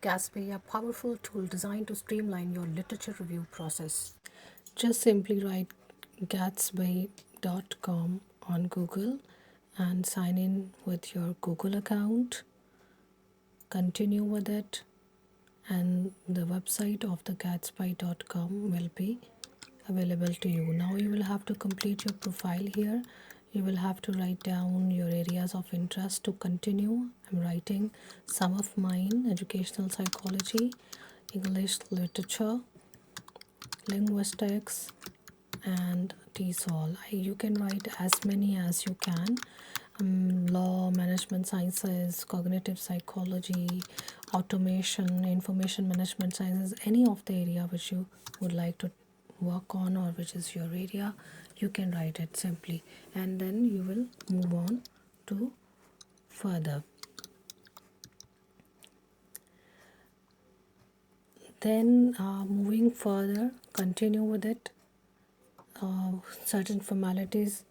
GATSBI, a powerful tool designed to streamline your literature review process. Just simply write gatsby.com on Google and sign in with your Google account. Continue with it, and the website of the gatsby.com will be available to you. Now you will have to complete your profile here. You will have to write down your areas of interest to continue. I'm writing some of mine: educational psychology, English literature, linguistics, and TESOL. You can write as many as you can. Law, management sciences, cognitive psychology, automation, information management sciences, any of the area which you would like to work on or which is your area, you can write it simply, and then you will move on to further. Then moving further, continue with it. Certain formalities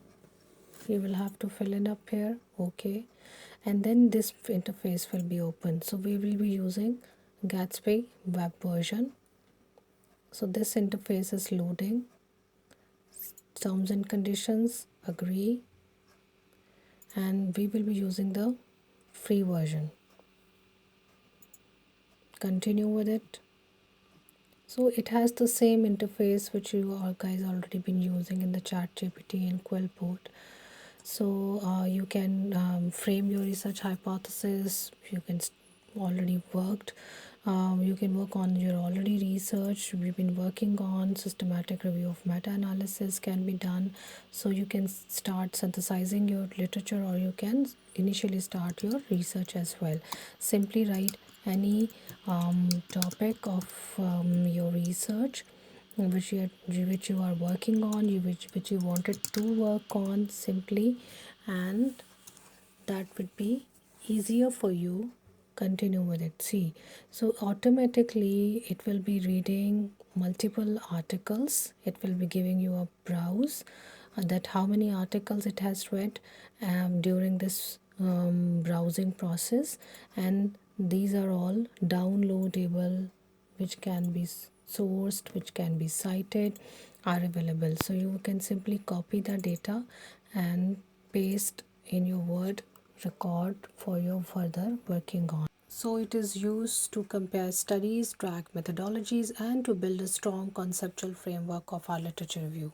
you will have to fill in up here, okay, and then this interface will be open. So we will be using GATSBI web version. So this interface is loading. Terms and conditions, agree, and we will be using the free version. Continue with it. So it has the same interface which you all guys already been using in the ChatGPT and Quillport. So you can frame your research hypothesis. You can already worked. You can work on your already research. We've been working on systematic review of meta-analysis can be done. So you can start synthesizing your literature, or you can initially start your research as well. Simply write any topic of your research which you are working on, which you wanted to work on simply, and that would be easier for you. Continue with it. See, so automatically it will be reading multiple articles. It will be giving you a browse that how many articles it has read during this browsing process, and these are all downloadable, which can be sourced, which can be cited, are available. So you can simply copy the data and paste in your Word record for your further working on. So it is used to compare studies, track methodologies, and to build a strong conceptual framework of our literature review.